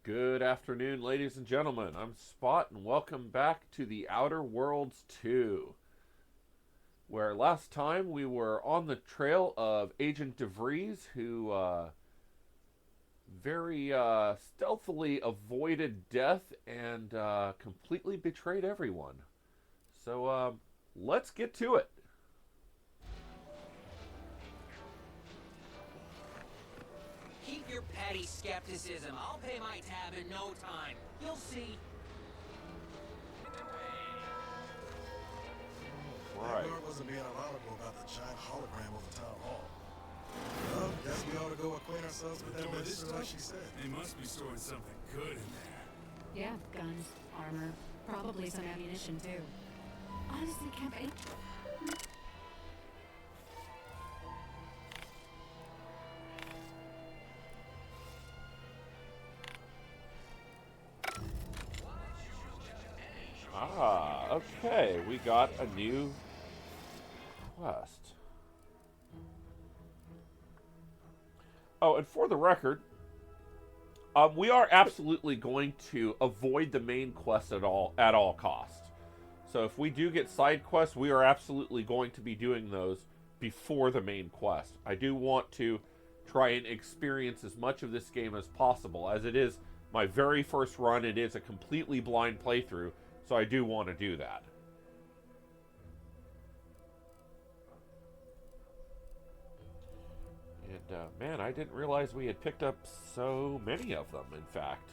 Good afternoon, ladies and gentlemen. I'm Spot, and welcome back to The Outer Worlds 2, where last time we were on the trail of Agent DeVries, who very stealthily avoided death and completely betrayed everyone. So let's get to it. Keep your petty skepticism. I'll pay my tab in no time. You'll see. That Right. guard wasn't being ironical about the giant hologram over town hall. Well, guess we ought to go acquaint ourselves with that register like she said. They must be storing something good in there. Yeah, guns, armor, probably some ammunition too. Honestly, campaign. Okay. We got a new quest. Oh, and for the record, we are absolutely going to avoid the main quest at all costs. So if we do get side quests, we are absolutely going to be doing those before the main quest. I do want to try and experience as much of this game as possible, as it is my very first run. It is a completely blind playthrough, so I do want to do that. And man, I didn't realize we had picked up so many of them, in fact.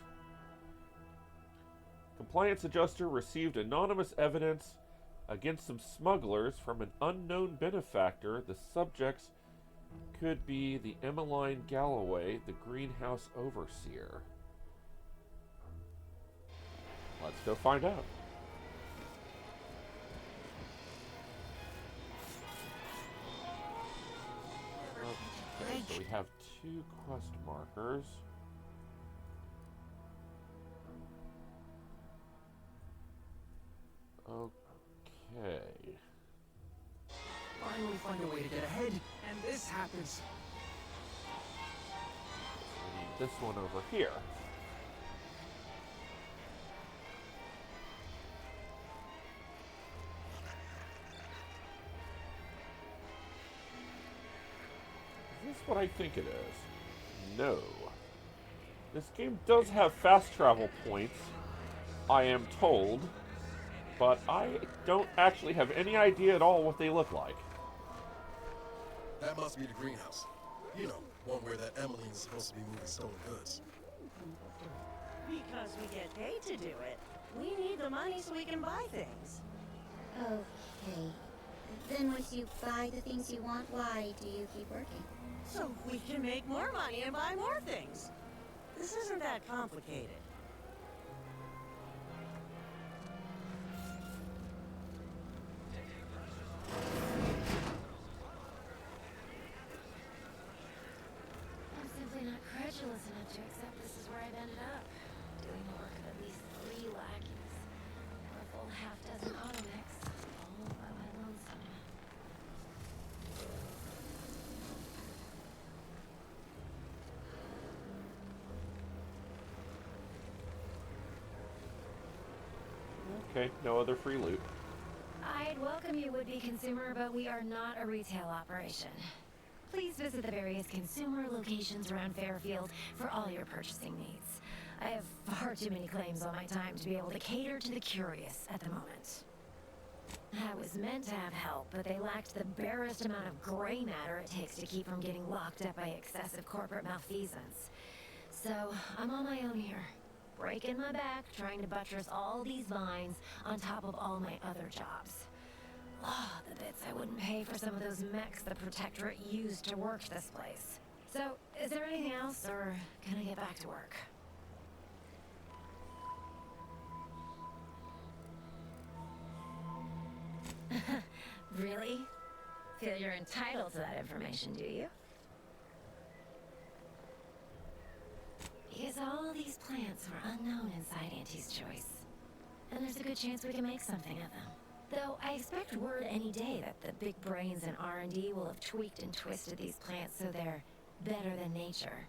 Compliance adjuster received anonymous evidence against some smugglers from an unknown benefactor. The subjects could be the Emmeline Galloway, the greenhouse overseer. Let's go find out. Okay, so we have two quest markers. Okay. Finally find a way to get ahead, and this happens. We need this one over here. Is this what I think it is? No. This game does have fast travel points, I am told, but I don't actually have any idea at all what they look like. That must be the greenhouse. You know, one where that Emmeline is supposed to be moving stolen goods. Because we get paid to do it. We need the money so we can buy things. Okay. Then once you buy the things you want, why do you keep working? So we can make more money and buy more things. This isn't that complicated. I'm simply not credulous enough to accept this is where I've ended up. Doing the work of at least 3 lackeys. Or a full half-dozen automechs. All by my lonesome. Okay, no other free loot. I'd welcome you, would-be consumer, but we are not a retail operation. Please visit the various consumer locations around Fairfield for all your purchasing needs. I have far too many claims on my time to be able to cater to the curious at the moment. I was meant to have help, but they lacked the barest amount of gray matter it takes to keep from getting locked up by excessive corporate malfeasance. So, I'm on my own here. Breaking my back, trying to buttress all these vines on top of all my other jobs. Ah, the bits I wouldn't pay for some of those mechs the Protectorate used to work this place. So, is there anything else, or can I get back to work? Really? Feel you're entitled to that information, do you? Because all these plants were unknown inside Auntie's Choice. And there's a good chance we can make something of them. Though I expect word any day that the big brains in R&D will have tweaked and twisted these plants so they're better than nature.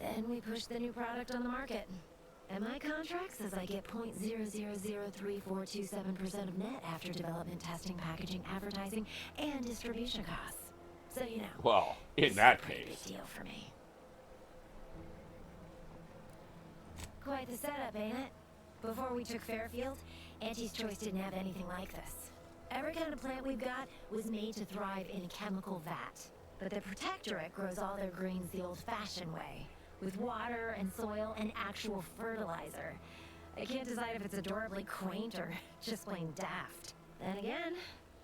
Then we push the new product on the market. And my contract says I get 0.000342% of net after development, testing, packaging, advertising, and distribution costs. So you know. Well, in it's that a pretty case. big deal for me. Quite the setup, ain't it? Before we took Fairfield, Auntie's Choice didn't have anything like this. Every kind of plant we've got was made to thrive in a chemical vat. But the Protectorate grows all their greens the old-fashioned way, with water and soil and actual fertilizer. I can't decide if it's adorably quaint or just plain daft. Then again,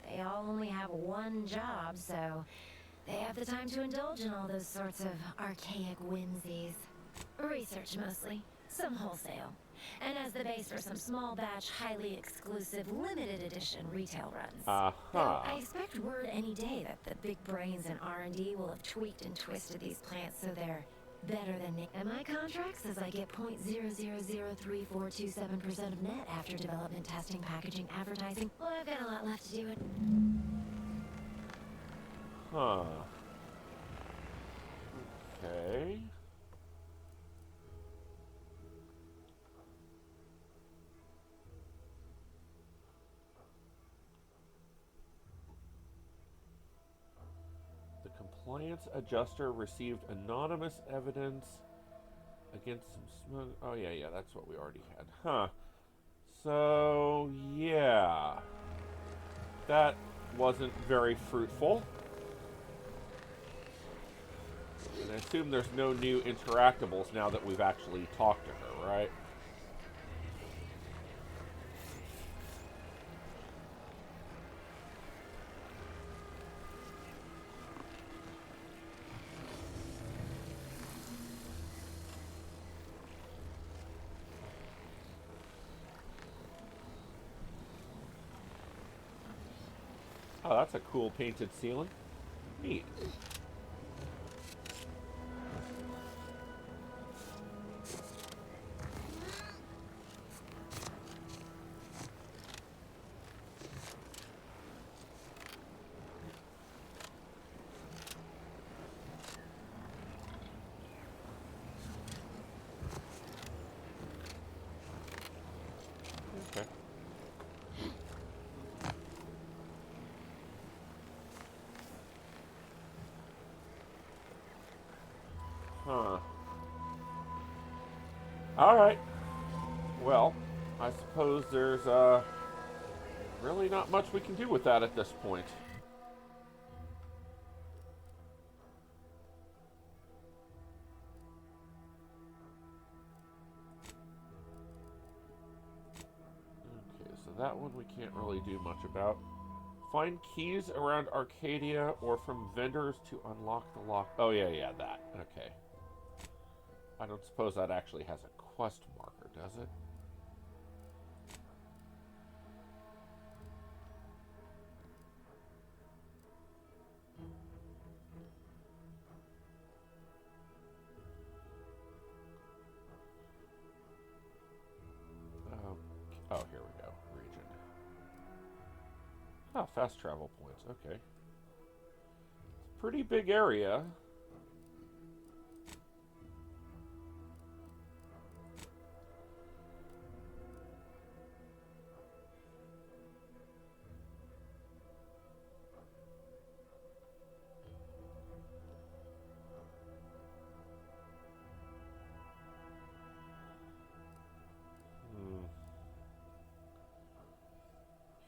they all only have one job, so they have the time to indulge in all those sorts of archaic whimsies. Research mostly, some wholesale, and as the base for some small batch, highly exclusive, limited edition retail runs. Though I expect word any day that the big brains in R&D will have tweaked and twisted these plants so they're better than me. And my contract says I get 0.000342% of net after development, testing, packaging, advertising. Well, I've got a lot left to do it. Huh. Okay. The compliance adjuster received anonymous evidence against some smug. Oh, yeah, that's what we already had. Huh. So, yeah. That wasn't very fruitful. And I assume there's no new interactables now that we've actually talked to her, right? Oh, that's a cool painted ceiling. Neat. Okay. Huh. Alright. Well, I suppose there's really not much we can do with that at this point. Okay, so that one we can't really do much about. Find keys around Arcadia or from vendors to unlock the lock. Oh, yeah, that. Okay. I don't suppose that actually has a quest marker, does it? Oh, here we go. Region. Oh, fast travel points. Okay. It's a pretty big area.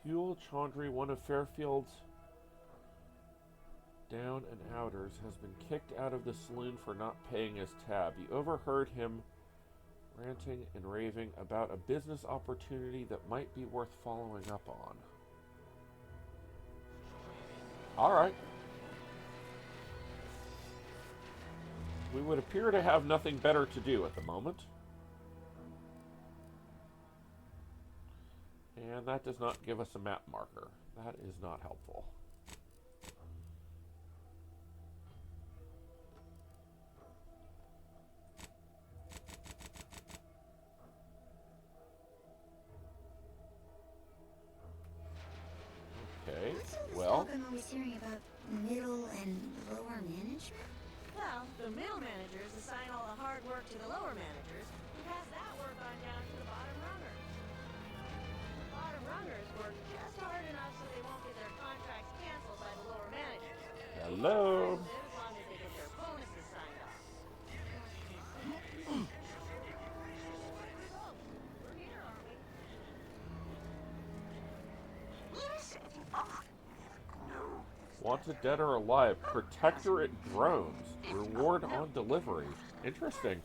Huel Chandri, one of Fairfield's down and outers, has been kicked out of the saloon for not paying his tab. You overheard him ranting and raving about a business opportunity that might be worth following up on. Alright. We would appear to have nothing better to do at the moment. And that does not give us a map marker. That is not helpful. What's all this Well, talk I'm always hearing about middle and lower management? Well, the the middle managers assign all the hard work to the lower managers and pass that work on down to the bottom runners. The bottom runners work just hard enough so they won't get their contracts canceled by the lower managers. Hello. As long as they get their bonuses signed off. We're here, aren't we? Wanted dead or alive. Protectorate drones. Reward on delivery. Interesting.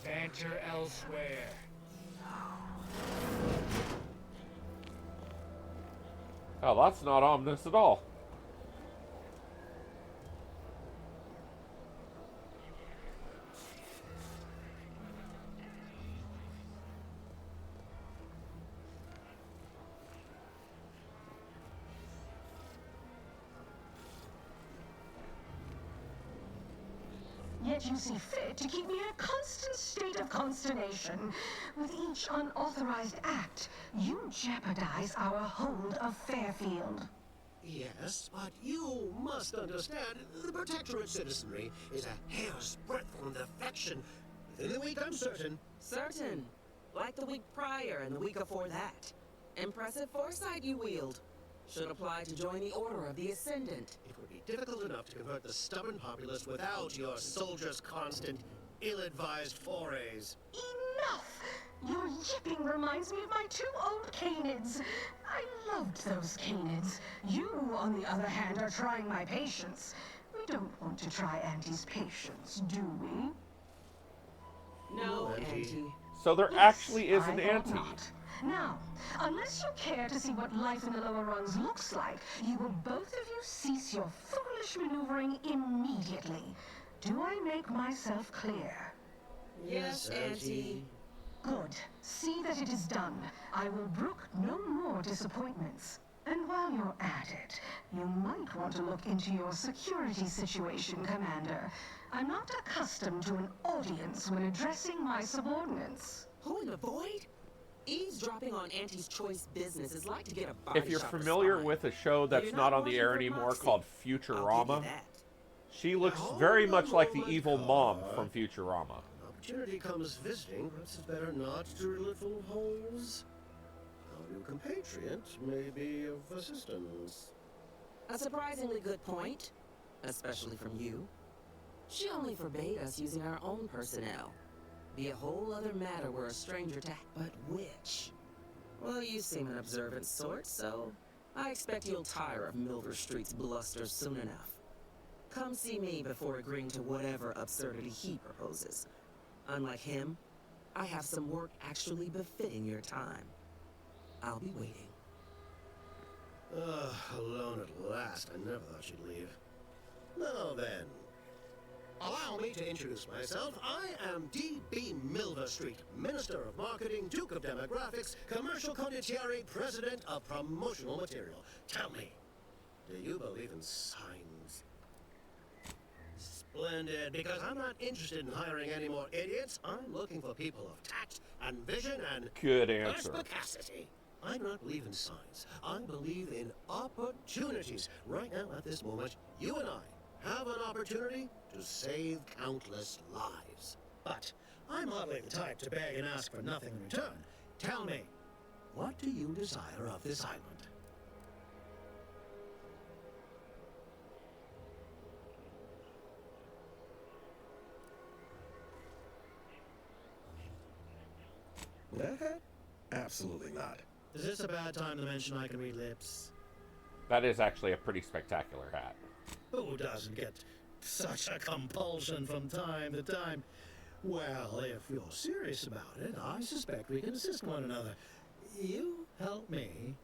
Banter elsewhere. Oh, that's not ominous at all. Yet you see fit to keep me in a constant state of consternation. With each unauthorized act, you jeopardize our hold of Fairfield. Yes, but you must understand, the Protectorate citizenry is a hair's breadth from defection. Within a week, I'm certain. Certain. Like the week prior and the week before that. Impressive foresight you wield. Should apply to join the Order of the Ascendant. It would be difficult enough to convert the stubborn populace without your soldiers' constant, ill-advised forays. Enough! Your yipping reminds me of my 2 old canids. I loved those canids. You, on the other hand, are trying my patience. We don't want to try Auntie's patience, do we? No, Auntie. Auntie. So there Yes, actually is an I thought ante. not. Now, unless you care to see what life in the lower rungs looks like, you will both of you cease your foolish maneuvering immediately. Do I make myself clear? Yes, Auntie. Good. See that it is done. I will brook no more disappointments. And while you're at it, you might want to look into your security situation, Commander. I'm not accustomed to an audience when addressing my subordinates. Who in the void? Eavesdropping on Auntie's choice business is like to get a body If you're shot for familiar spine. with a show But that's you're not on the watching air for anymore proxy. called I'll give you Futurama, that. she looks Now, very hold much on, like the moment, evil mom Carr. from Futurama. Opportunity comes visiting, perhaps it's better not to riddle it full of holes. Our new compatriot may be of assistance. A surprisingly good point, especially from you. She only forbade us using our own personnel. Be a whole other matter were a stranger to... But which? Well, you seem an observant sort, so I expect you'll tire of Milver Street's bluster soon enough. Come see me before agreeing to whatever absurdity he proposes. Unlike him, I have some work actually befitting your time. I'll be waiting. Alone at last. I never thought she'd leave. Now then, allow me to introduce myself. I am D.B. Milver Street, Minister of Marketing, Duke of Demographics, Commercial Condottieri, President of Promotional Material. Tell me, do you believe in signs? Splendid, because I'm not interested in hiring any more idiots. I'm looking for people of tact and vision and Good answer. perspicacity. I do not believe in signs. I believe in opportunities. Right now, at this moment, you and I have an opportunity to save countless lives. But I'm hardly the type to beg and ask for nothing in return. Tell me, what do you desire of this island? Absolutely not. Is this a bad time to mention I can read lips? That is actually a pretty spectacular hat. Who doesn't get such a compulsion from time to time? Well, if you're serious about it, I suspect we can assist one another. You help me,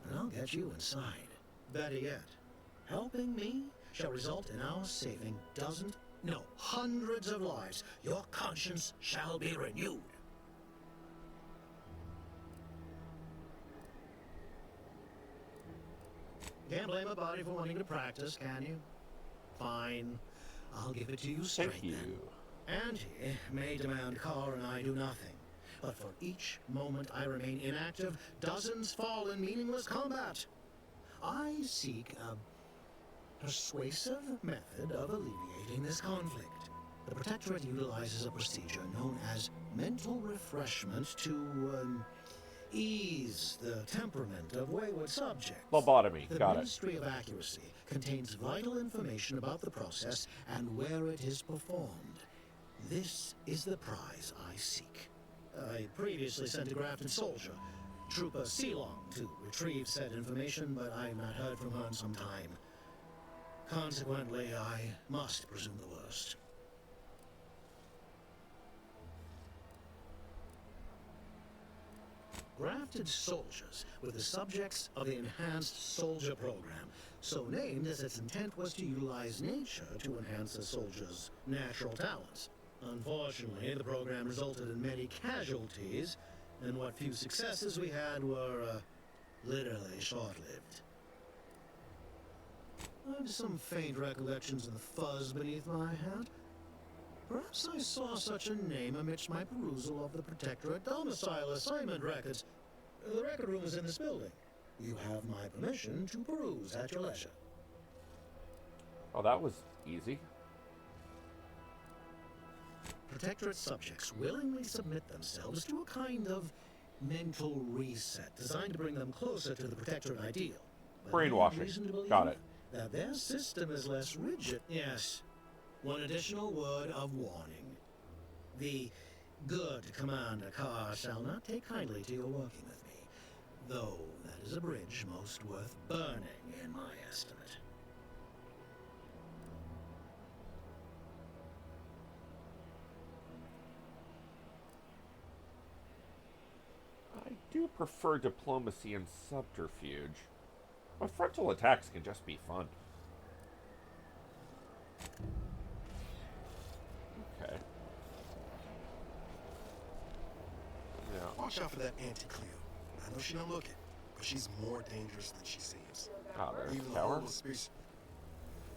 and I'll get you inside. Better yet, helping me shall result in our saving dozens, no, hundreds of lives. Your conscience shall be renewed. Can't blame a body for wanting to practice, can you? Fine. I'll give it to you straight Thank you. then. Auntie may demand Carr and I do nothing. But for each moment I remain inactive, dozens fall in meaningless combat. I seek persuasive method of alleviating this conflict. The Protectorate utilizes a procedure known as mental refreshment to ease the temperament of wayward subjects. Lobotomy, The got it. Ministry of Accuracy contains vital information about the process and where it is performed. This is the prize I seek. I previously sent a Grafton soldier, Trooper Sealong, to retrieve said information, but I have not heard from her in some time. Consequently, I must presume the worst. Grafted soldiers were the subjects of the Enhanced Soldier Program, so named as its intent was to utilize nature to enhance a soldier's natural talents. Unfortunately, the program resulted in many casualties, and what few successes we had were, literally short-lived. I have some faint recollections of the fuzz beneath my hat. Perhaps I saw such a name amidst my perusal of the Protectorate domicile assignment records. The record room is in this building. You have my permission to peruse at your leisure. Oh, that was easy. Protectorate subjects willingly submit themselves to a kind of mental reset designed to bring them closer to the Protectorate ideal. But I have Brainwashing. reason to believe Got it. that their system is less rigid. Yes. One additional word of warning. The good Commander Carr shall not take kindly to your working with me, though that is a bridge most worth burning in my estimate. I do prefer diplomacy and subterfuge, but frontal attacks can just be fun. Okay. Yeah. Watch out for that Auntie Cleo. I know she don't look it, but she's more dangerous than she seems. Ah, there's Even the the tower. whole species.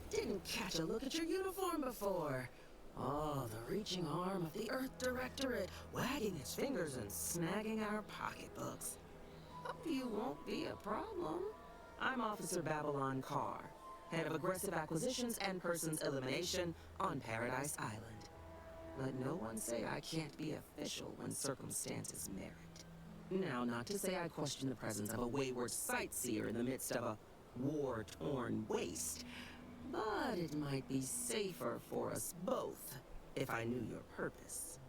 Didn't catch a look at your uniform before. Oh, the reaching arm of the Earth Directorate, wagging its fingers and snagging our pocketbooks. Hope you won't be a problem. I'm Officer Babylon Carr, head of aggressive acquisitions and persons elimination on Paradise Island. Let no one say I can't be official when circumstances merit. Now, not to say I question the presence of a wayward sightseer in the midst of a war-torn waste, but it might be safer for us both if I knew your purpose.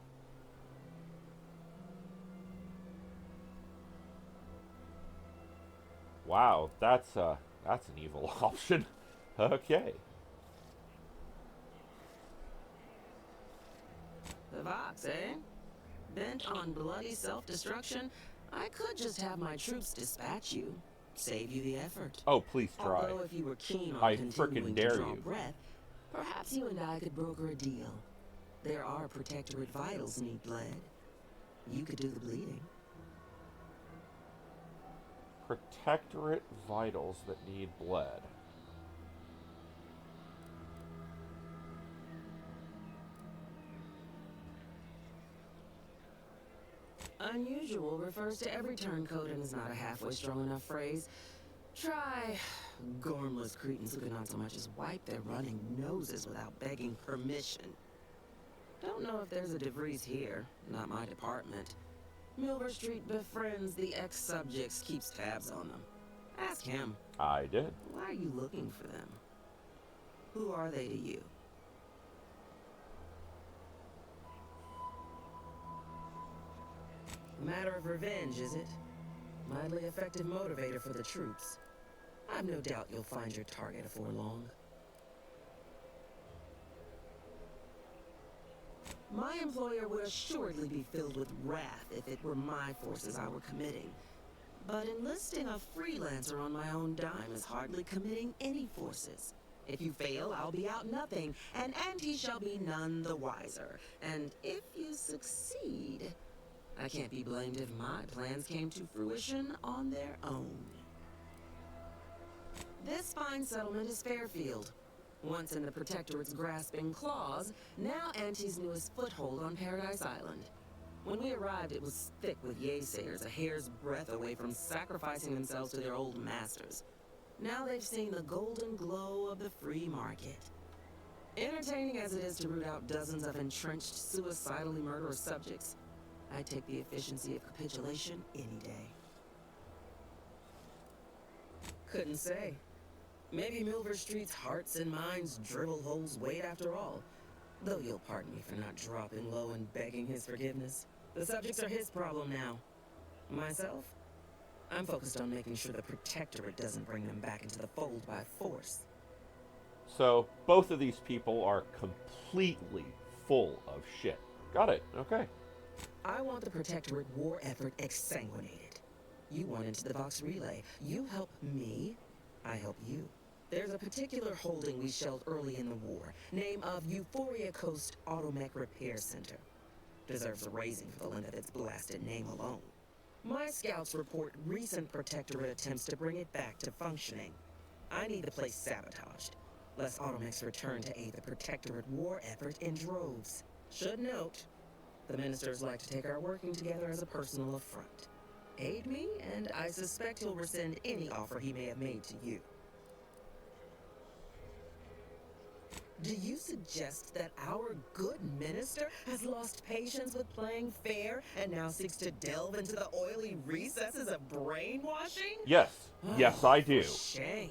Wow, that's an evil option. Okay. The Vox, eh? Bent on bloody self-destruction, I could just have my troops dispatch you. Save you the effort. Oh, please try. Although if you were keen on I continuing frickin' dare to draw you. breath, perhaps you and I could broker a deal. There are Protectorate vitals need bled. You could do the bleeding. Protectorate vitals that need bled. Unusual refers to every turncoat and is not a halfway strong enough phrase. Try gormless cretins who could not so much as wipe their running noses without begging permission. Don't know if there's a DeVries here, not my department. Milver Street befriends the ex-subjects, keeps tabs on them. Ask him. I did. Why are you looking for them? Who are they to you? A matter of revenge, is it? Mildly effective motivator for the troops. I've no doubt you'll find your target before long. My employer would assuredly be filled with wrath if it were my forces I were committing. But enlisting a freelancer on my own dime is hardly committing any forces. If you fail, I'll be out nothing, and Auntie shall be none the wiser. And if you succeed, I can't be blamed if my plans came to fruition on their own. This fine settlement is Fairfield. Once in the Protectorate's grasping claws, now Auntie's newest foothold on Paradise Island. When we arrived, it was thick with yaysayers, a hair's breadth away from sacrificing themselves to their old masters. Now they've seen the golden glow of the free market. Entertaining as it is to root out dozens of entrenched, suicidally murderous subjects, I take the efficiency of capitulation any day. Couldn't say. Maybe Milver Street's hearts and minds drivel holes weight after all. Though you'll pardon me for not dropping low and begging his forgiveness. The subjects are his problem now. Myself? I'm focused on making sure the Protectorate doesn't bring them back into the fold by force. So, both of these people are completely full of shit. Got it. Okay. I want the Protectorate war effort exsanguinated. You want into the Vox Relay. You help me, I help you. There's a particular holding we shelled early in the war. Name of Euphoria Coast Automech Repair Center. Deserves a raising for the length of its blasted name alone. My scouts report recent Protectorate attempts to bring it back to functioning. I need the place sabotaged, lest Automechs return to aid the Protectorate war effort in droves. Should note, the ministers like to take our working together as a personal affront. Aid me, and I suspect he'll rescind any offer he may have made to you. Do you suggest that our good minister has lost patience with playing fair and now seeks to delve into the oily recesses of brainwashing? Yes. Yes, I do. Shame.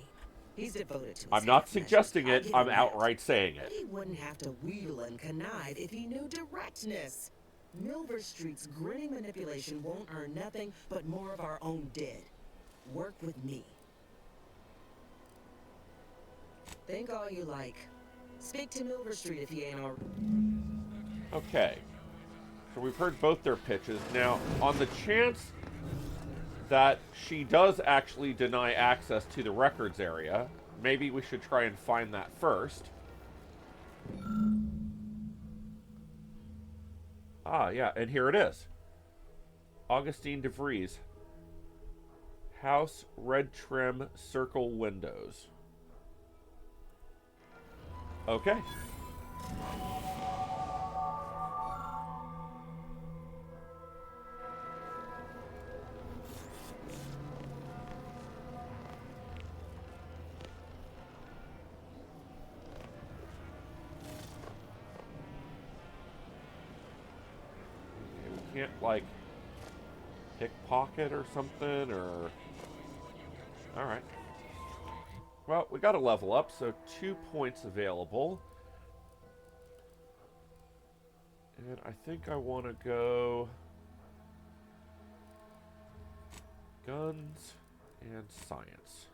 He's devoted to his I'm not half suggesting measures. it. I'll I'm give him that. outright saying it. He wouldn't have to wheedle and connive if he knew directness. Milver Street's grinning manipulation won't earn nothing but more of our own dead. Work with me. Think all you like. Speak to Milver Street if he ain't already. Okay. So we've heard both their pitches. Now, on the chance that she does actually deny access to the records area, maybe we should try and find that first. Ah, yeah, and here it is. Augustine DeVries. House, red trim, circle windows. Okay. We can't, like, pickpocket or something, or... Alright. Well, we got a level up, so 2 points available. And I think I want to go... guns and science.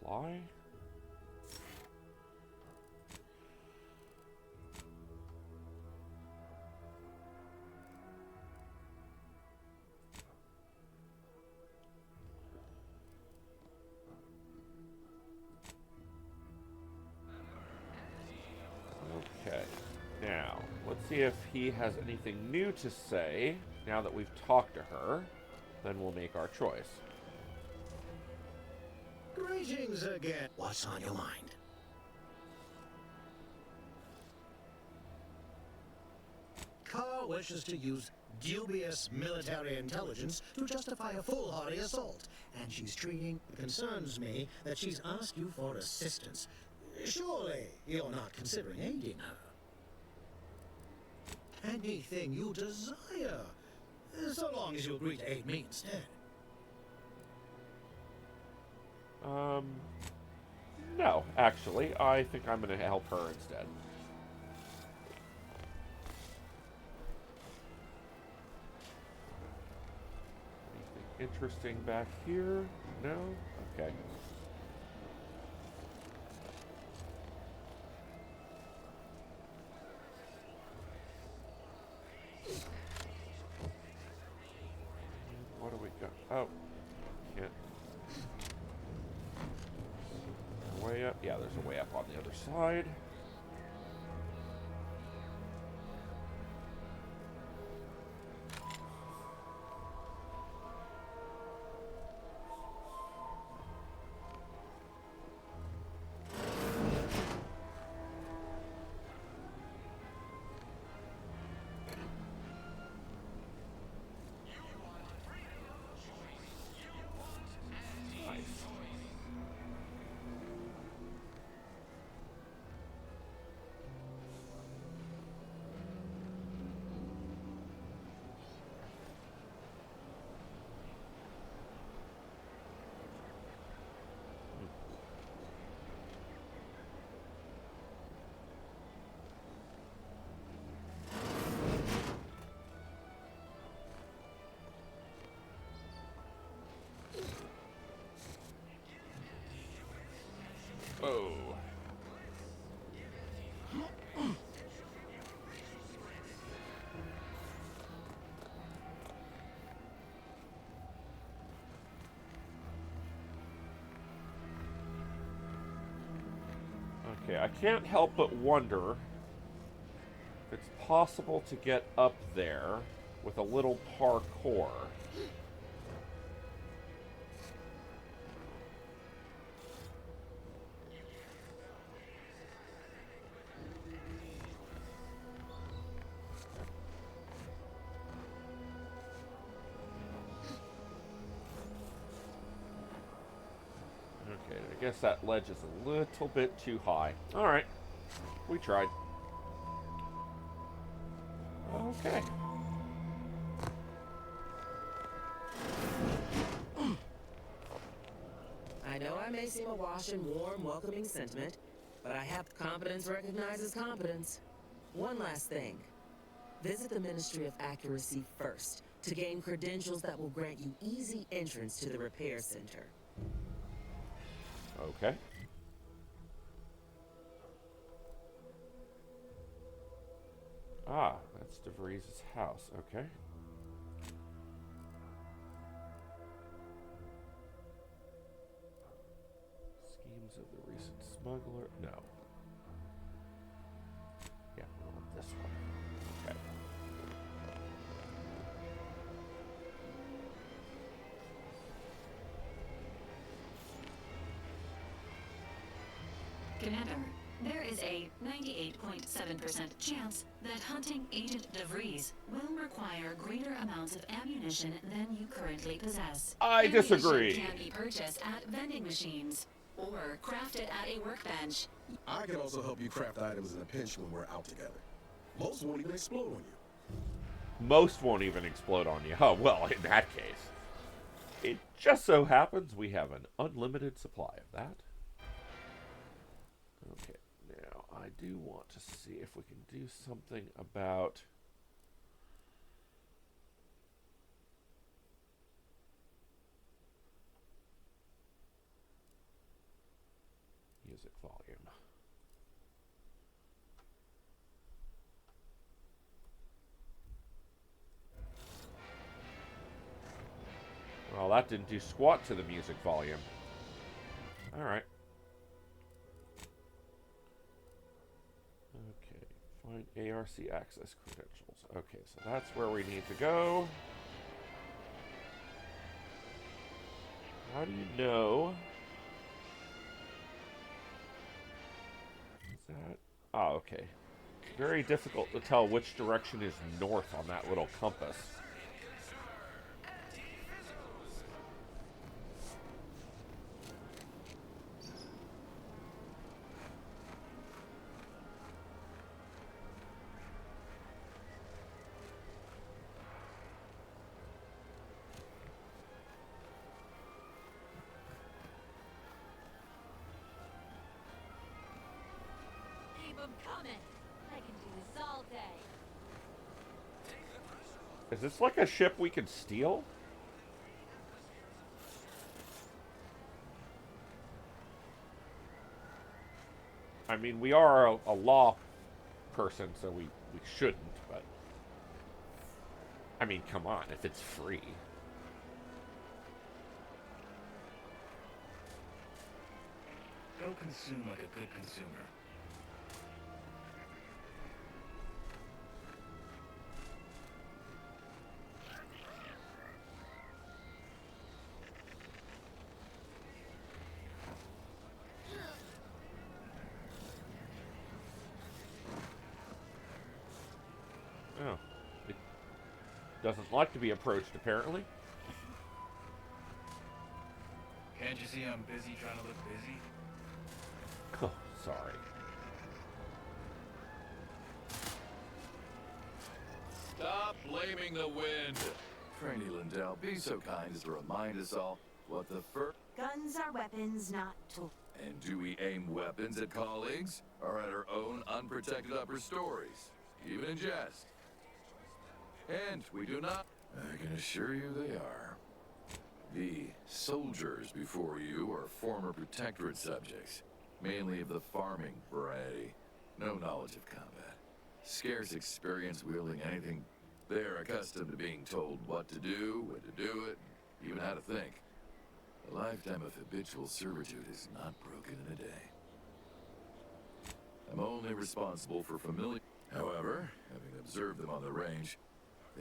Apply. Okay, now, let's see if he has anything new to say now that we've talked to her. Then we'll make our choice. Greetings again. What's on your mind? Carr wishes to use dubious military intelligence to justify a foolhardy assault, and she's treating... It concerns me that she's asked you for assistance. Surely you're not considering aiding her. Anything you desire, so long as you agree to aid me instead. No, actually, I think I'm going to help her instead. Anything interesting back here? No? Okay. What do we got? Oh, can't. Way up? Yeah, there's a way up on the other side. Oh. Okay, I can't help but wonder if it's possible to get up there with a little parkour. Okay, I guess that ledge is a little bit too high. Alright, we tried. Okay. I know I may seem awash in warm, welcoming sentiment, but I have competence recognizes competence. One last thing. Visit the Ministry of Accuracy first to gain credentials that will grant you easy entrance to the repair center. Okay. Ah, that's DeVries' house. Okay. Schemes of the recent smuggler. No. Yeah, we want this one. Okay. Commander, there is a 98.7% chance that hunting Agent DeVries will require greater amounts of ammunition than you currently possess. I disagree. Ammunition can be purchased at vending machines or crafted at a workbench. I can also help you craft items in a pinch when we're out together. Most won't even explode on you. Most won't even explode on you. Oh, well, in that case. It just so happens we have an unlimited supply of that. Okay, now I do want to see if we can do something about music volume. Well, that didn't do squat to the music volume. All right. Okay, find ARC access credentials. Okay, so that's where we need to go. How do you know? Is that? Oh, okay. Very difficult to tell which direction is north on that little compass. Is this like a ship we could steal? I mean, we are a law person, so we shouldn't, but... I mean, come on, if it's free. Go consume like a good consumer. Oh. It doesn't like to be approached, apparently. Can't you see I'm busy trying to look busy? Oh, sorry. Stop blaming the wind. Franny Lindell, be so kind as to remind us all what the first... Guns are weapons, not tools. And do we aim weapons at colleagues or at our own unprotected upper stories, even in jest? And we do not... I can assure you they are. The soldiers before you are former protectorate subjects. mainly of the farming variety. No knowledge of combat. Scarce experience wielding anything. They're accustomed to being told what to do, when to do it, even how to think. A lifetime of habitual servitude is not broken in a day. I'm only responsible for familiar. However, having observed them on the range,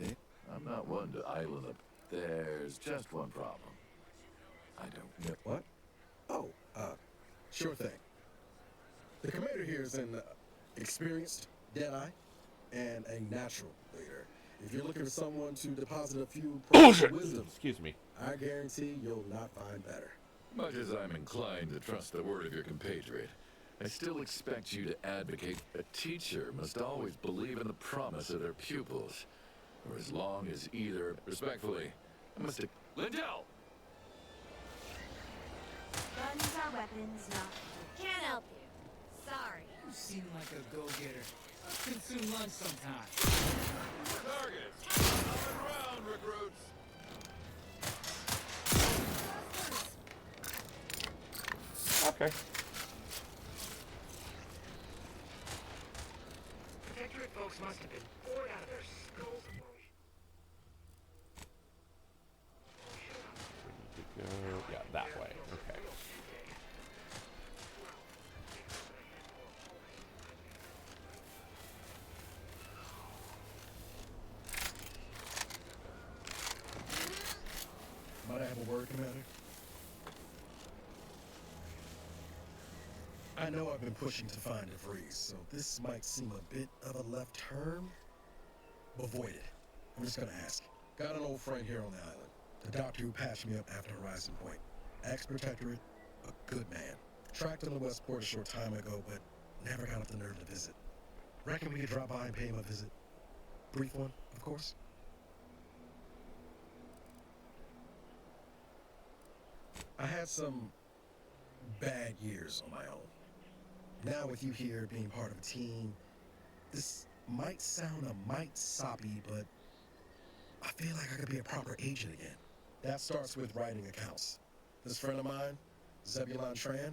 I'm not one to idle up. There's just one problem. I don't know. What? Oh, sure thing. The commander here is an experienced Deadeye and a natural leader. If you're looking for someone to deposit a few Bullshit. wisdom, Excuse me. I guarantee you'll not find better. Much as I'm inclined to trust the word of your compatriot, I still expect you to advocate. A teacher must always believe in the promise of their pupils, for as long as either, respectfully, I must. Lindell! Guns are weapons, not. Can't help you. Sorry. You seem like a go-getter. Let's consume lunch sometime. Targets! Another round, recruits! Okay. Protectorate folks must have been bored out of their skulls. We need to go. Yeah, that way. Okay. Might I have a word, Commander? I know I've been pushing to find DeVries, so this might seem a bit of a left turn. Avoid it. I'm just gonna ask. Got an old friend here on the island. The doctor who patched me up after Horizon Point. Ex-protectorate, a good man. Tracked on the Westport a short time ago, but never got up the nerve to visit. Reckon we could drop by and pay him a visit. Brief one, of course. I had some bad years on my own. Now with you here being part of a team, this might sound a mite soppy, but I feel like I could be a proper agent again. That starts with writing accounts. This friend of mine, Zebulon Tran,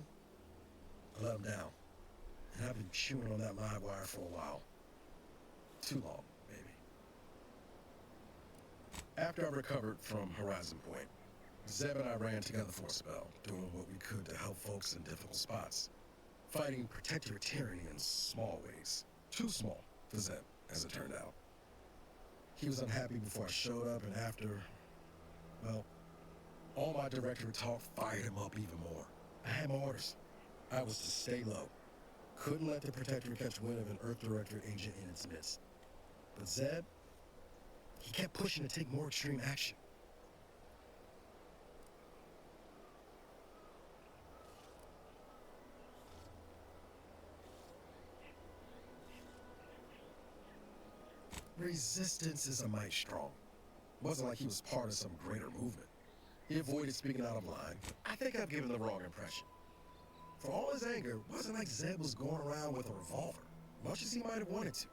I let him down. And I've been chewing on that live wire for a while. Too long, maybe. After I recovered from Horizon Point, Zeb and I ran together for a spell, doing what we could to help folks in difficult spots. Fighting protectorate tyranny in small ways. Too small for Zeb, as it turned out. He was unhappy before I showed up, and after, well, all my directorate talk fired him up even more. I had my orders. I was to stay low. Couldn't let the protectorate catch wind of an Earth Directorate agent in its midst. But Zeb, he kept pushing to take more extreme action. Resistance is a mite strong. Wasn't like he was part of some greater movement. He avoided speaking out of line. I think I've given the wrong impression. For all his anger, it wasn't like Zeb was going around with a revolver, much as he might have wanted to.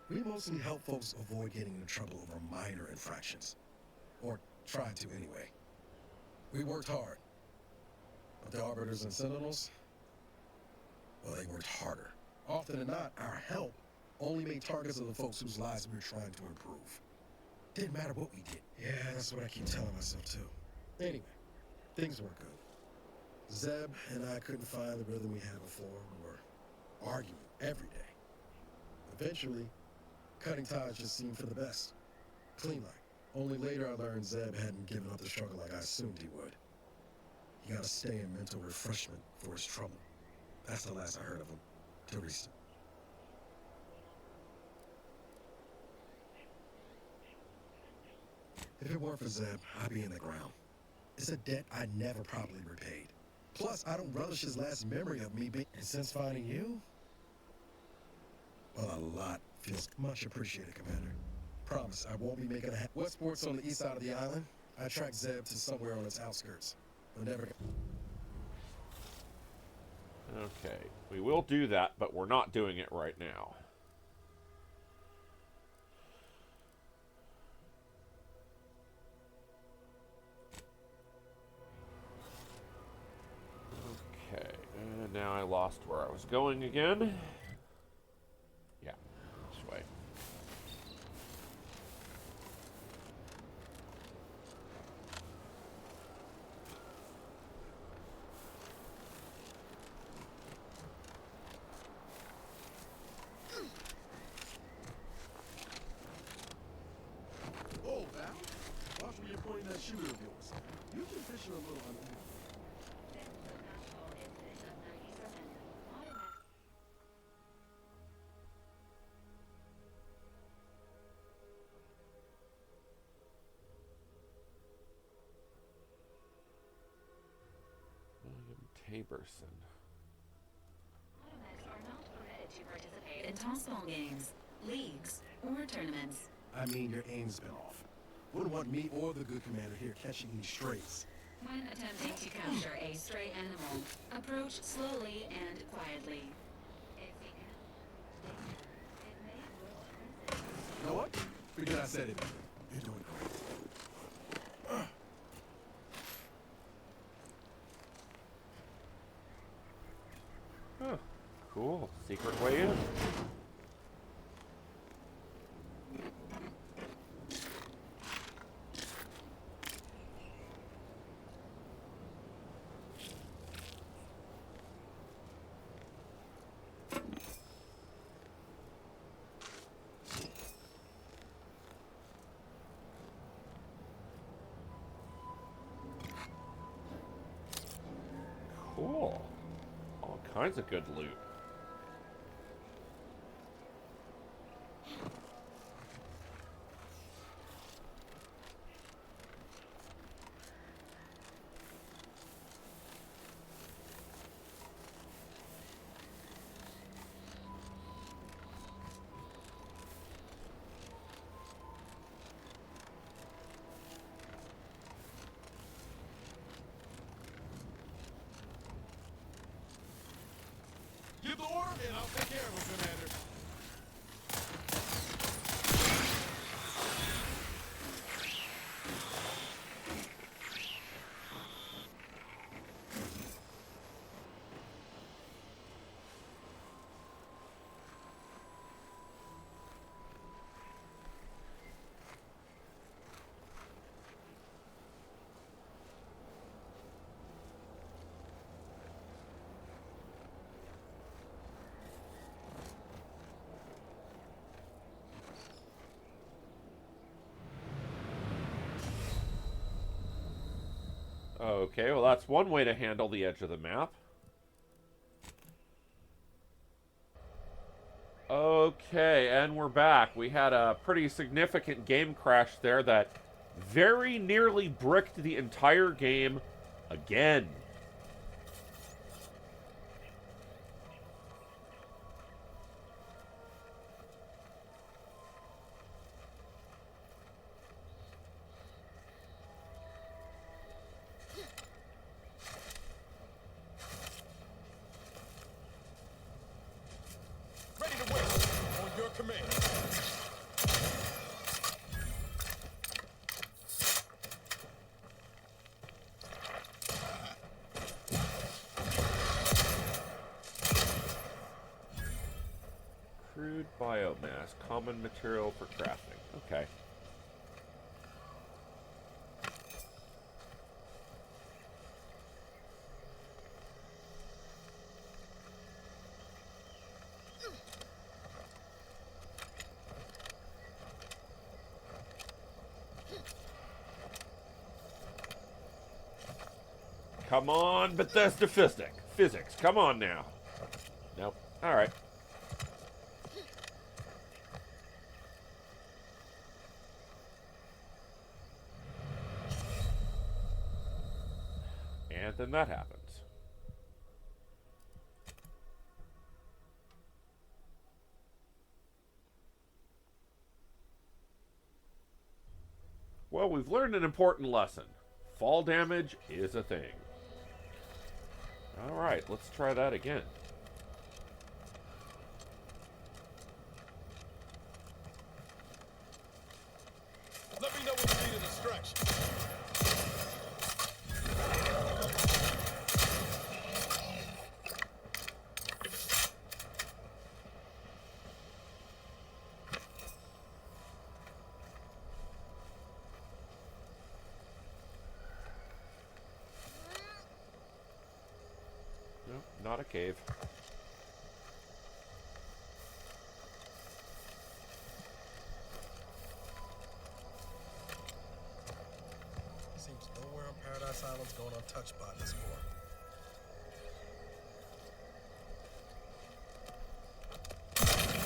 We mostly help folks avoid getting into trouble over minor infractions. Or tried to anyway. We worked hard. But the Arbiters and Sentinels, well, they worked harder. Often than not, our help only made targets of the folks whose lives we were trying to improve. Didn't matter what we did. Yeah, that's what I keep telling myself too. Anyway, things were good. Zeb and I couldn't find the rhythm we had before. We were arguing every day. Eventually, cutting ties just seemed for the best. Clean like. Only later I learned Zeb hadn't given up the struggle like I assumed he would. He got to stay in mental refreshment for his trouble. That's the last I heard of him. Teresa. If it weren't for Zeb, I'd be in the ground. It's a debt I never properly repaid. Plus, I don't relish his last memory of me being... And since finding you, well, a lot feels much appreciated, Commander. Promise, I won't be making a... Westport's on the east side of the island. I tracked Zeb to somewhere on its outskirts. But never... Okay, we will do that, but we're not doing it right now. Okay, and And now I lost where I was going again. Yeah, this way. Oh, Val. Watch where you're pointing that shooter of yours. You can fish her a little uneven. William Taberson. Automechs are not permitted to participate in tossball games, leagues, or tournaments. I mean, your aim's been off. Wouldn't want me or the good commander here catching any strays. When attempting to capture a stray animal, approach slowly and quietly. You know what? Forget I said it. You're doing great. Huh. Cool. Secret way in. Cool. All kinds of good loot. Give the order and I'll take care of him, Commander. Okay, well that's one way to handle the edge of the map. Okay, and we're back. We had a pretty significant game crash there that very nearly bricked the entire game again. Ready to win. On your command. Crude biomass, common material for crafting. Okay. Come on, Bethesda Physics. Come on now. Nope. All right. And then that happens. Well, we've learned an important lesson. Fall damage is a thing. All right, let's try that again. Let me know when you need a distraction. Hi, cave. Seems nowhere on Paradise Island's going untouched by this war.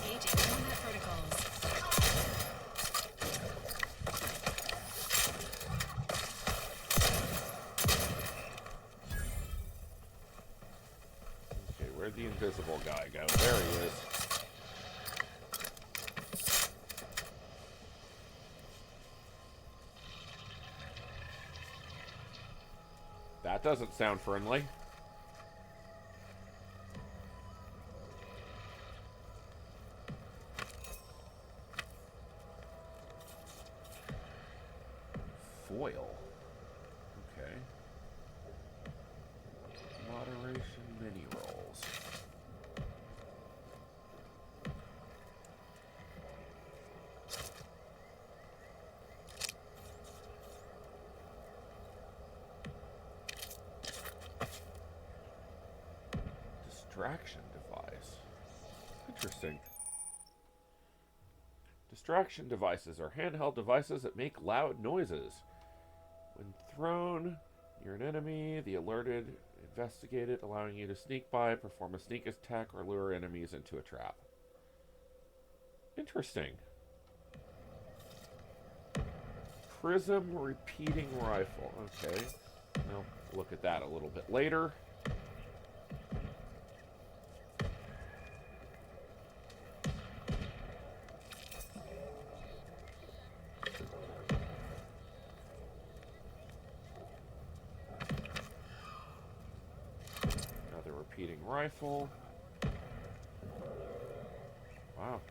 Engaging combat protocols. Okay, where'd the invisible guy go? There he is. That doesn't sound friendly. Foil. Okay. Moderation mini rolls. Distraction device. Interesting. Distraction devices are handheld devices that make loud noises. When thrown near an enemy, the alerted investigate it, allowing you to sneak by, perform a sneak attack, or lure enemies into a trap. Interesting. Prism repeating rifle. Okay. Well, look at that a little bit later. Another repeating rifle. Wow.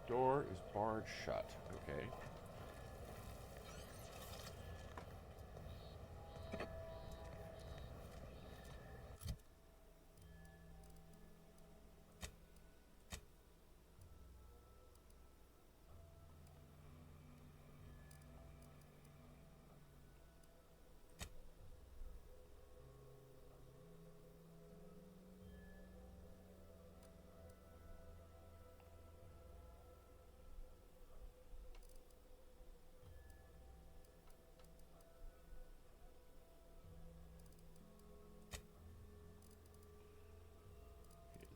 Door is barred shut. Okay.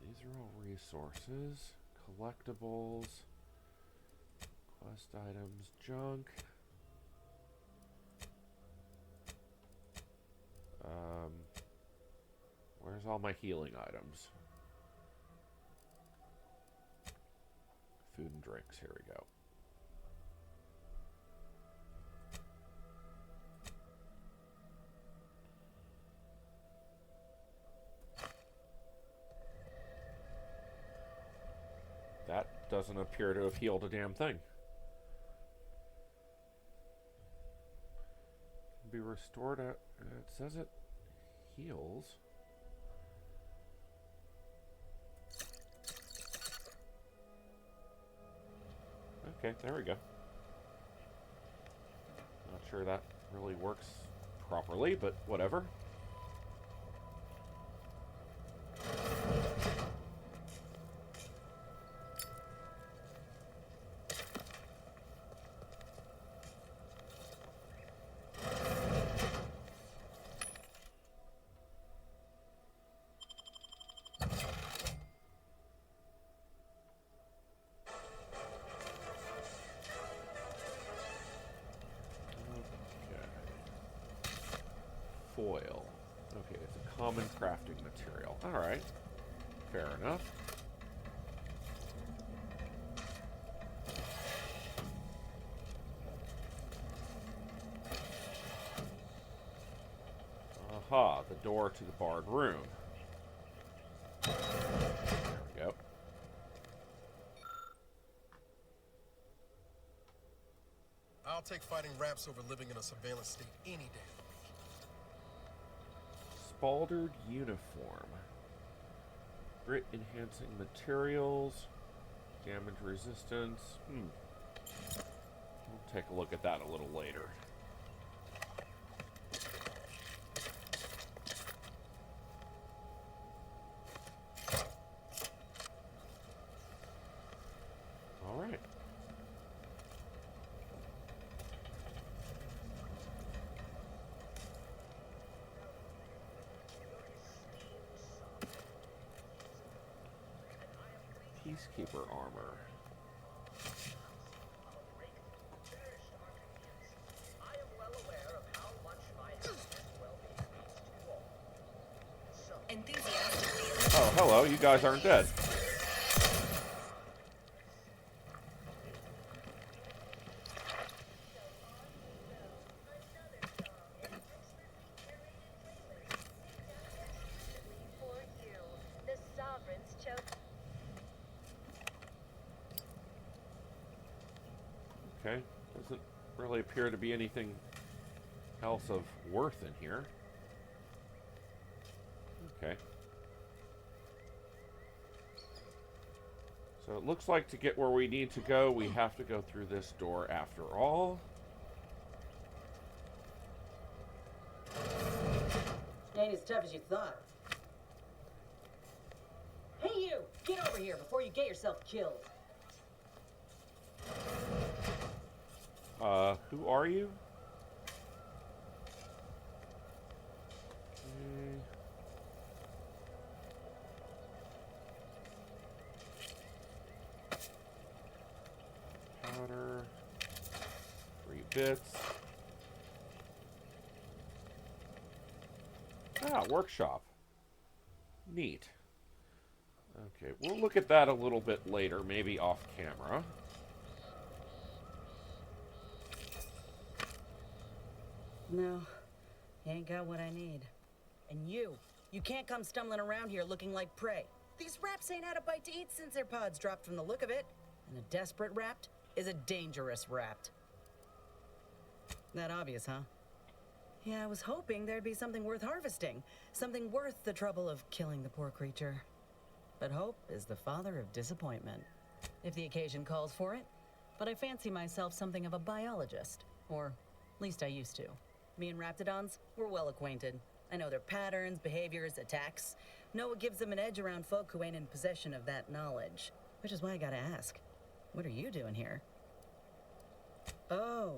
These are all resources, collectibles, quest items, junk. Where's all my healing items? Food and drinks, here we go. That doesn't appear to have healed a damn thing. Can be restored at, it says it heals. Okay, there we go. Not sure that really works properly, but whatever. Foil. Okay, it's a common crafting material. Alright. Fair enough. Aha, the door to the barred room. There we go. I'll take fighting raps over living in a surveillance state any day of the week. Spaldered uniform. Grit enhancing materials. Damage resistance. We'll take a look at that a little later. All right. Peacekeeper armor. Oh, hello, you guys aren't dead. Okay, doesn't really appear to be anything else of worth in here. Okay. So it looks like to get where we need to go, we have to go through this door after all. Ain't as tough as you thought. Hey you! Get over here before you get yourself killed. Who are you? Powder. 3 bits. Ah, workshop. Neat. Okay, we'll look at that a little bit later, maybe off camera. No, you ain't got what I need. And you can't come stumbling around here looking like prey. These raps ain't had a bite to eat since their pods dropped from the look of it. And a desperate rapt is a dangerous rapt. That obvious, huh? Yeah, I was hoping there'd be something worth harvesting. Something worth the trouble of killing the poor creature. But hope is the father of disappointment. If the occasion calls for it. But I fancy myself something of a biologist. Or at least I used to. Me and Raptidons, we're well acquainted. I know their patterns, behaviors, attacks. Know what gives them an edge around folk who ain't in possession of that knowledge. Which is why I gotta ask, what are you doing here? Oh,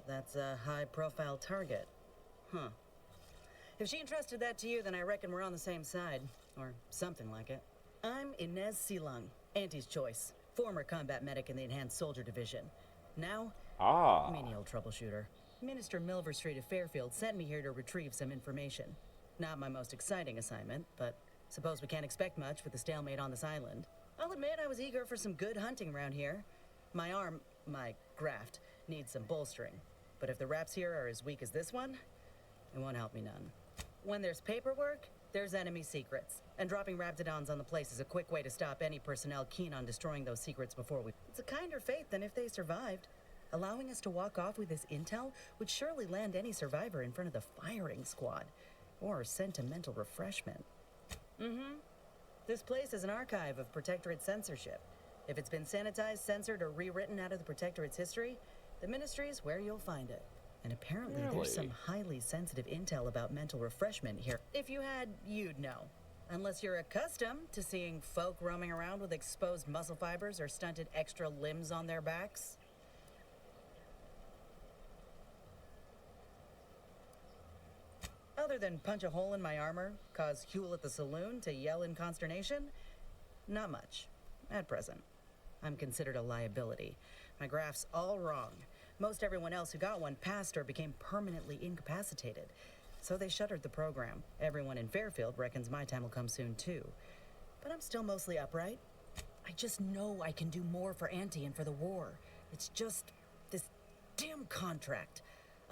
that's a high-profile target. Huh. If she entrusted that to you, then I reckon we're on the same side. Or something like it. I'm Inez Silung, Auntie's choice. Former combat medic in the Enhanced Soldier Division. Now, menial troubleshooter. Minister Milver Street of Fairfield sent me here to retrieve some information. Not my most exciting assignment, but suppose we can't expect much with the stalemate on this island. I'll admit I was eager for some good hunting around here. My arm, my graft, needs some bolstering. But if the raps here are as weak as this one, it won't help me none. When there's paperwork, there's enemy secrets. And dropping Raptidons on the place is a quick way to stop any personnel keen on destroying those secrets before we... It's a kinder fate than if they survived. Allowing us to walk off with this intel would surely land any survivor in front of the firing squad. Or sentimental refreshment. This place is an archive of Protectorate censorship. If it's been sanitized, censored, or rewritten out of the Protectorate's history, the Ministry is where you'll find it. And apparently there's some highly sensitive intel about mental refreshment here. If you had, you'd know. Unless you're accustomed to seeing folk roaming around with exposed muscle fibers or stunted extra limbs on their backs. Other than punch a hole in my armor, cause Huel at the saloon to yell in consternation, not much, at present. I'm considered a liability. My graph's all wrong. Most everyone else who got one passed or became permanently incapacitated. So they shuttered the program. Everyone in Fairfield reckons my time will come soon too. but I'm still mostly upright. I just know I can do more for Auntie and for the war. It's just this damn contract.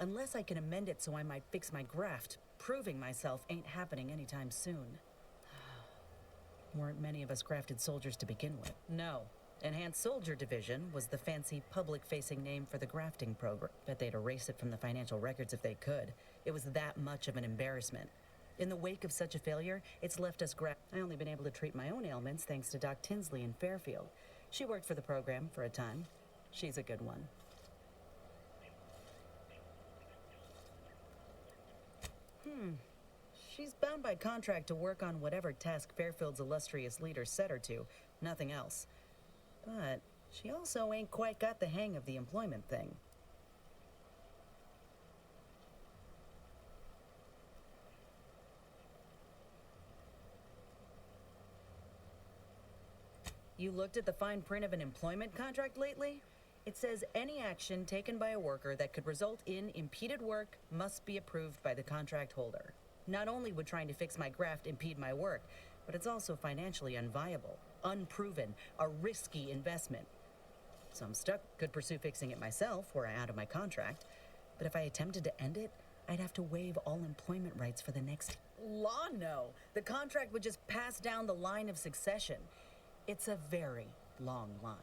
Unless I can amend it so I might fix my graft, proving myself ain't happening anytime soon. Weren't many of us grafted soldiers to begin with. No. Enhanced Soldier Division was the fancy public-facing name for the grafting program. Bet they'd erase it from the financial records if they could. It was that much of an embarrassment. In the wake of such a failure, it's left us I only been able to treat my own ailments thanks to Doc Tinsley in Fairfield. She worked for the program for a time. She's a good one. She's bound by contract to work on whatever task Fairfield's illustrious leader set her to, nothing else. But she also ain't quite got the hang of the employment thing. You looked at the fine print of an employment contract lately? It says any action taken by a worker that could result in impeded work must be approved by the contract holder. Not only would trying to fix my graft impede my work, but it's also financially unviable, unproven, a risky investment. So I'm stuck. Could pursue fixing it myself were I out of my contract, but if I attempted to end it, I'd have to waive all employment rights for the next... Law, no. The contract would just pass down the line of succession. It's a very long line.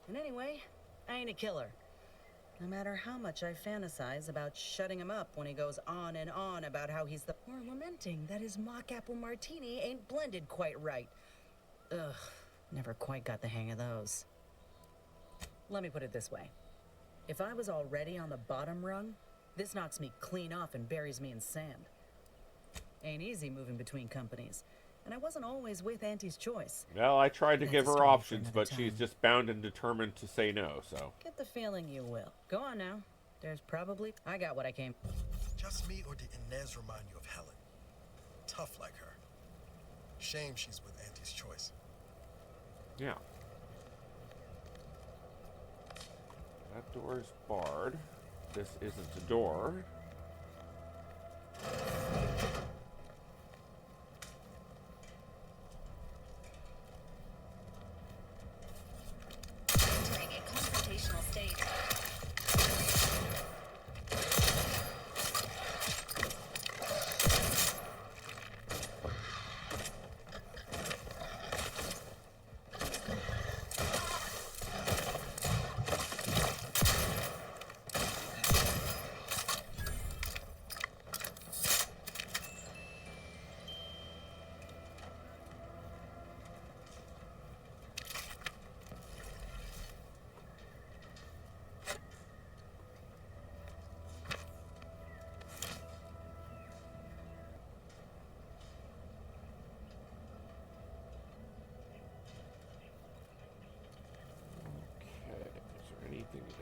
And anyway, I ain't a killer. No matter how much I fantasize about shutting him up when he goes on and on about how he's or lamenting that his mock apple martini ain't blended quite right. Ugh, never quite got the hang of those. Let me put it this way. If I was already on the bottom rung, this knocks me clean off and buries me in sand. Ain't easy moving between companies. And I wasn't always with Auntie's choice. Well, I tried to That's give a her story for options, another but she's time. just bound and determined to say no, so. Get the feeling you will. Go on now. There's probably... I got what I came... Just me, or did Inez remind you of Helen? Tough like her. Shame she's with Auntie's choice. Yeah. That door is barred. This isn't a door. Entering a confrontational state.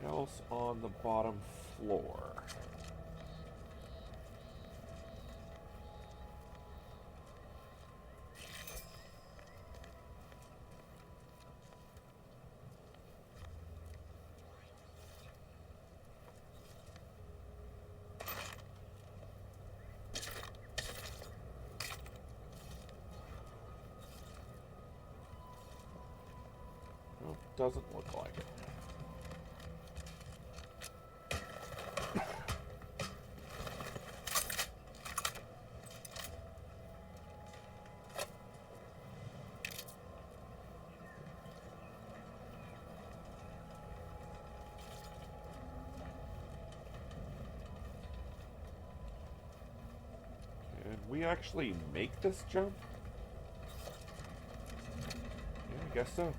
Else on the bottom floor. Well, doesn't look like it. We actually make this jump? Yeah, I guess so.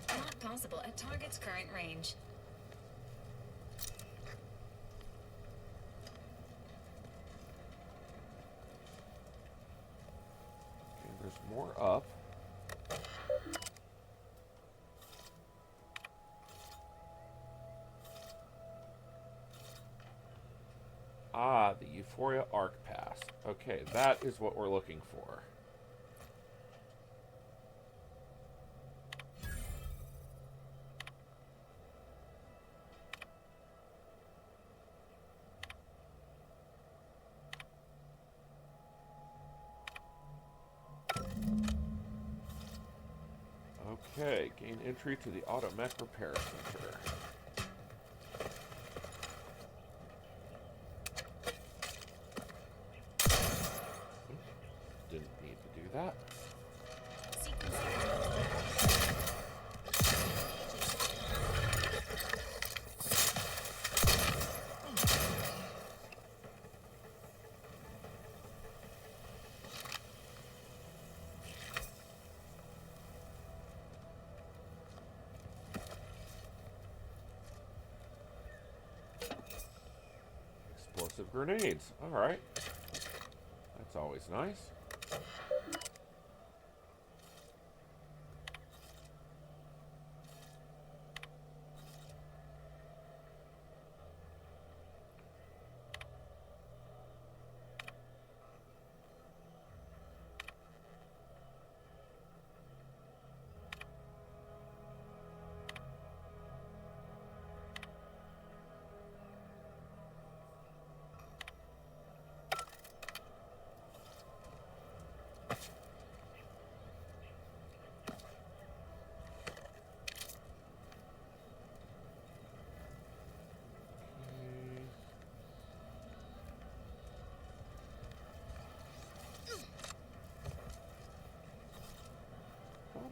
Not possible at target's current range. There's more up. Ah, the Euphoria Arc Pass. Okay, that is what we're looking for. Okay, gain entry to the Automech Repair Center. Didn't need to do that. Explosive grenades. Alright. That's always nice.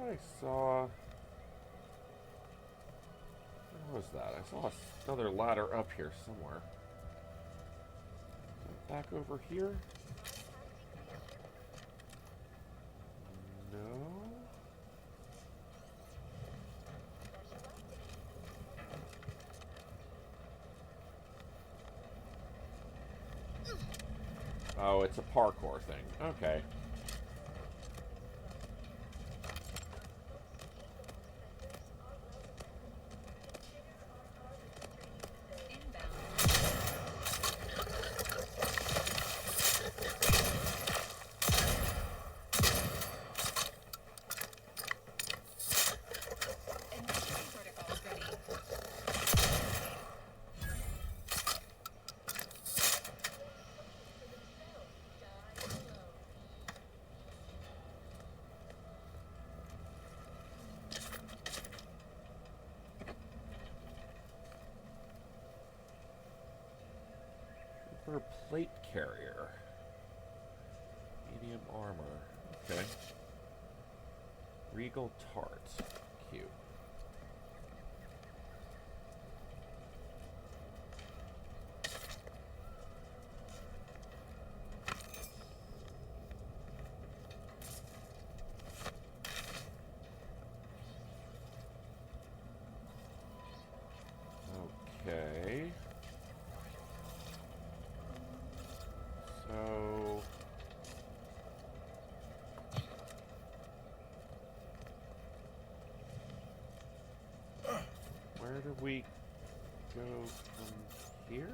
I saw... Where was that? I saw another ladder up here somewhere. Is that back over here? No? Oh, it's a parkour thing. Okay. Plate carrier. Medium armor. Okay. Regal tart. Cute. Okay. So... where do we go from here?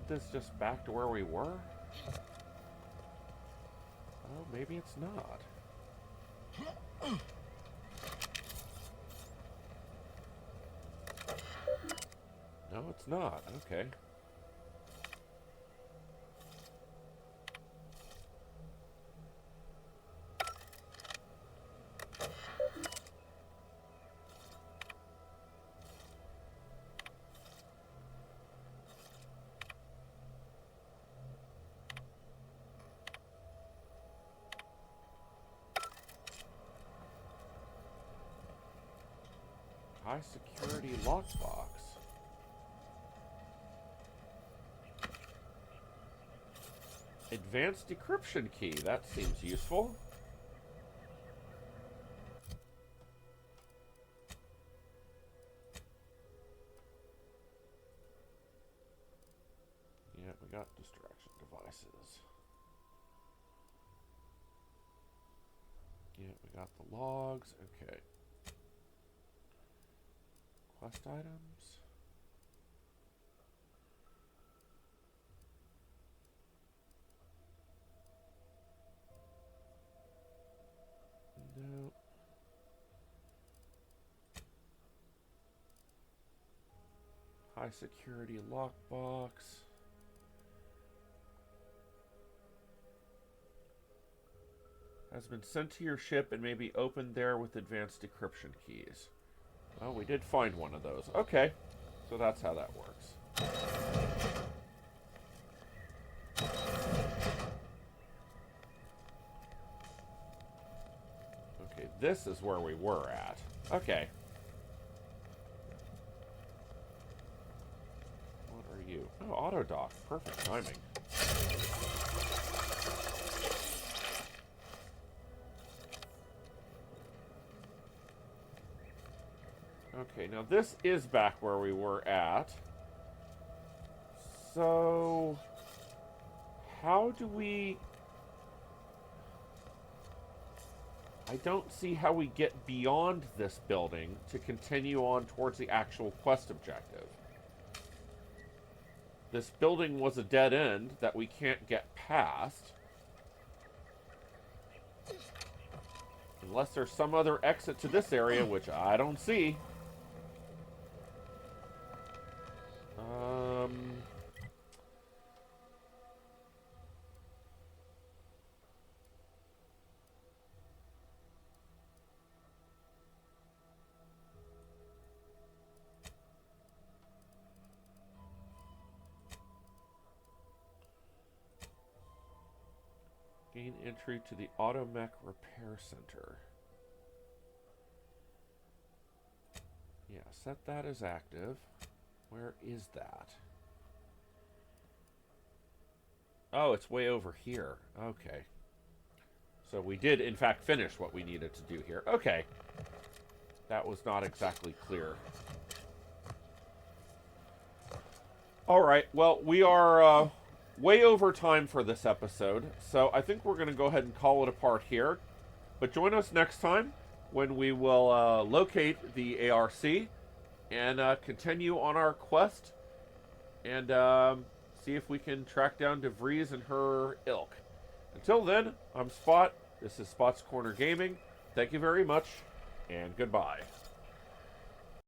This just back to where we were? Oh, maybe it's not. No, it's not. Okay. High security lockbox. Advanced decryption key. That seems useful. Yeah, we got distraction devices. Yeah, we got the logs. Okay. Quest items. No. High security lockbox. Has been sent to your ship and may be opened there with advanced decryption keys. Well, we did find one of those. Okay, so that's how that works. Okay, this is where we were at. Okay. What are you? Oh, auto dock. Perfect timing. Okay, now this is back where we were at. So, how do we... I don't see how we get beyond this building to continue on towards the actual quest objective. This building was a dead end that we can't get past. Unless there's some other exit to this area, which I don't see. Gain entry to the Automech Repair Center. Yeah, set that as active. Where is that? Oh, it's way over here. Okay. So we did, in fact, finish what we needed to do here. Okay. That was not exactly clear. All right. Well, we are way over time for this episode, so I think we're going to go ahead and call it apart here. But join us next time when we will locate the ARC and continue on our quest and see if we can track down DeVries and her ilk. Until then, I'm Spot. This is Spot's Corner Gaming. Thank you very much, and goodbye.